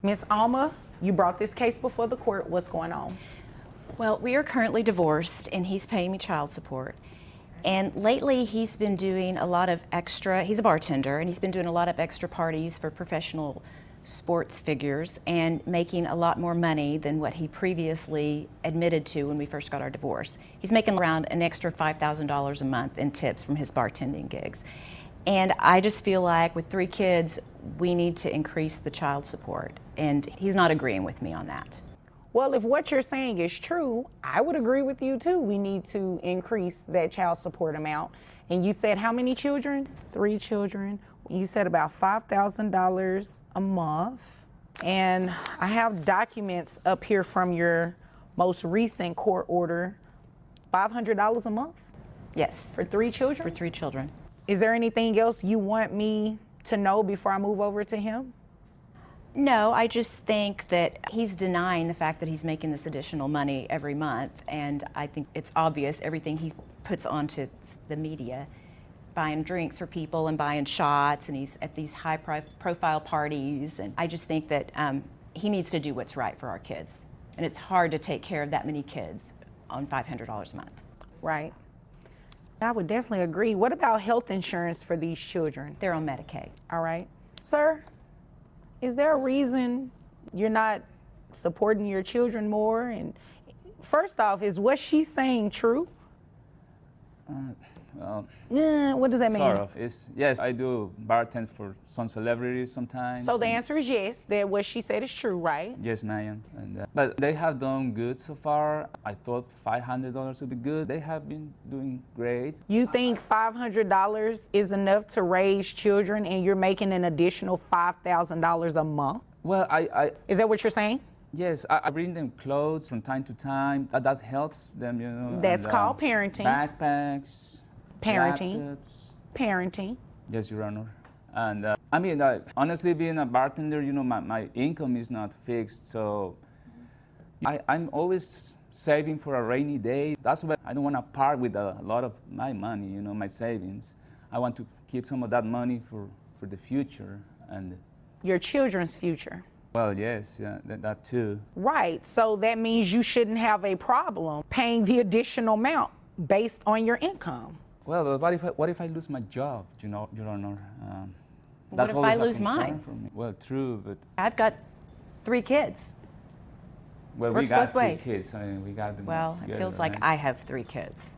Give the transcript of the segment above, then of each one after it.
Ms. Alma, you brought this case before the court. What's going on? Well, we are currently divorced and he's paying me child support. And lately he's been doing a lot of extra, he's a bartender, and he's been doing a lot of extra parties for professional sports figures and making a lot more money than what he previously admitted to when we first got our divorce. He's making around an extra $5,000 a month in tips from his bartending gigs. And I just feel like with 3 kids, we need to increase the child support. And he's not agreeing with me on that. Well, if what you're saying is true, I would agree with you too. We need to increase that child support amount. And you said how many children? 3 children. You said about $5,000 a month. And I have documents up here from your most recent court order. $500 a month? Yes. For 3 children? For 3 children. Is there anything else you want me to know before I move over to him? No, I just think that he's denying the fact that he's making this additional money every month, and I think it's obvious everything he puts onto the media, buying drinks for people and buying shots, and he's at these high-profile parties, and I just think that he needs to do what's right for our kids, and it's hard to take care of that many kids on $500 a month. Right. I would definitely agree. What about health insurance for these children? They're on Medicaid. All right. Sir, is there a reason you're not supporting your children more? And first off, is what she's saying true? What does that mean? Sort of. Yes, I do bartend for some celebrities sometimes. So the answer is yes, that what she said is true, right? Yes, ma'am. But they have done good so far. I thought $500 would be good. They have been doing great. You think $500 is enough to raise children and you're making an additional $5,000 a month? Well, Is that what you're saying? Yes, I bring them clothes from time to time. That helps them, you know. That's called parenting. Backpacks. Parenting. Laptops. Parenting. Yes, Your Honor. And I mean, honestly, being a bartender, you know, my income is not fixed, so I'm always saving for a rainy day. That's why I don't want to part with a lot of my money, you know, my savings. I want to keep some of that money for the future and Your children's future. well, yes, yeah, that too. Right, so that means you shouldn't have a problem paying the additional amount based on your income. Well, what if I lose my job, you know, Your Honor? What if I lose mine? For me. Well, true, but I've got 3 kids. well, Works we got both 3 ways. kids. I mean, we got them. Well, it together, feels like right? I have 3 kids,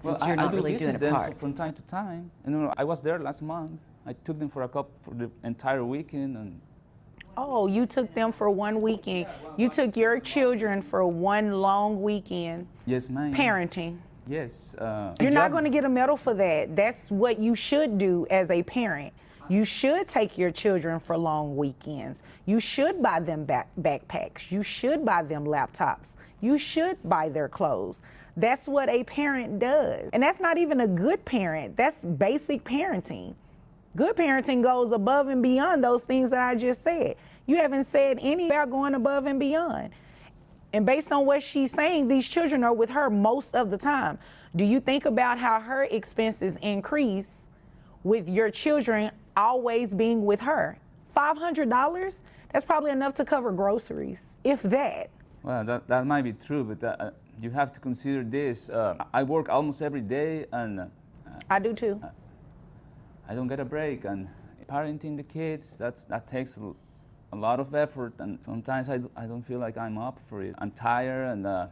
Well, since you're not I do really doing visit it them apart. from time to time. You know, I was there last month. I took them for the entire weekend, and Oh, you took them for one weekend. You took your children for one long weekend yes, ma'am. parenting. Yes. You're not going to get a medal for that. That's what you should do as a parent. You should take your children for long weekends. You should buy them backpacks. You should buy them laptops. You should buy their clothes. That's what a parent does. And that's not even a good parent. That's basic parenting. Good parenting goes above and beyond those things that I just said. You haven't said any about going above and beyond. And based on what she's saying, these children are with her most of the time. Do you think about how her expenses increase with your children always being with her? $500? That's probably enough to cover groceries, if that. Well, that might be true, but you have to consider this. I work almost every day, and I do too. I don't get a break. And parenting the kids, that takes a lot of effort, and sometimes I don't feel like I'm up for it. I'm tired, and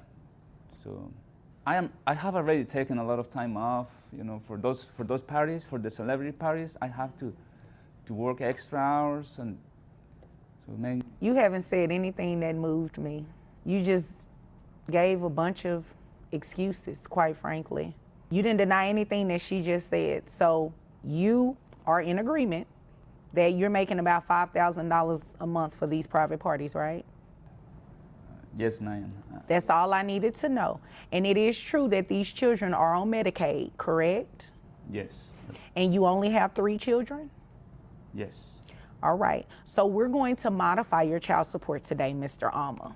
so I have already taken a lot of time off. You know, for those parties, for the celebrity parties, I have to work extra hours, and so man. You haven't said anything that moved me. You just gave a bunch of excuses, quite frankly. You didn't deny anything that she just said. So you are in agreement that you're making about $5,000 a month for these private parties, right? Yes, ma'am. That's all I needed to know. And it is true that these children are on Medicaid, correct? Yes. And you only have 3 children? Yes. All right. So we're going to modify your child support today, Mr. Alma.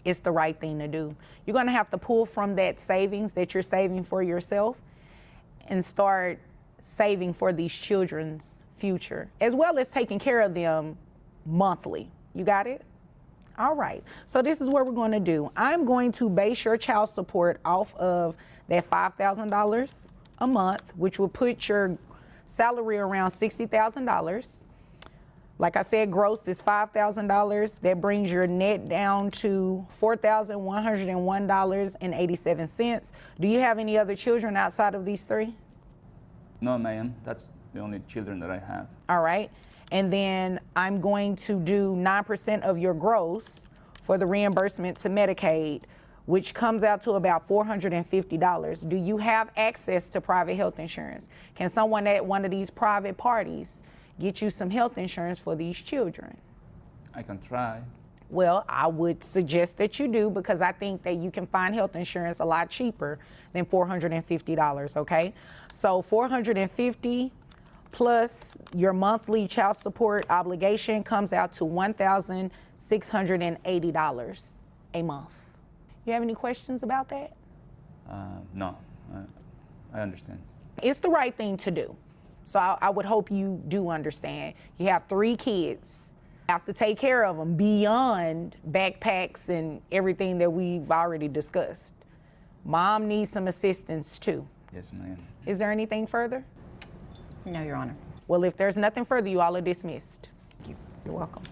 It's the right thing to do. You're going to have to pull from that savings that you're saving for yourself and start saving for these children's future, as well as taking care of them monthly. You got it? All right. So this is what we're going to do. I'm going to base your child support off of that $5,000 a month, which will put your salary around $60,000. Like I said, gross is $5,000. That brings your net down to $4,101.87. Do you have any other children outside of these three? No, ma'am. That's the only children that I have. All right. And then I'm going to do 9% of your gross for the reimbursement to Medicaid, which comes out to about $450. Do you have access to private health insurance? Can someone at one of these private parties get you some health insurance for these children? I can try. Well, I would suggest that you do, because I think that you can find health insurance a lot cheaper than $450, okay? So $450 plus your monthly child support obligation comes out to $1,680 a month. You have any questions about that? No, I understand. It's the right thing to do. So I would hope you do understand. You have 3 kids. You have to take care of them beyond backpacks and everything that we've already discussed. Mom needs some assistance too. Yes, ma'am. Is there anything further? No, Your Honor. Well, if there's nothing further, you all are dismissed. Thank you. You're welcome.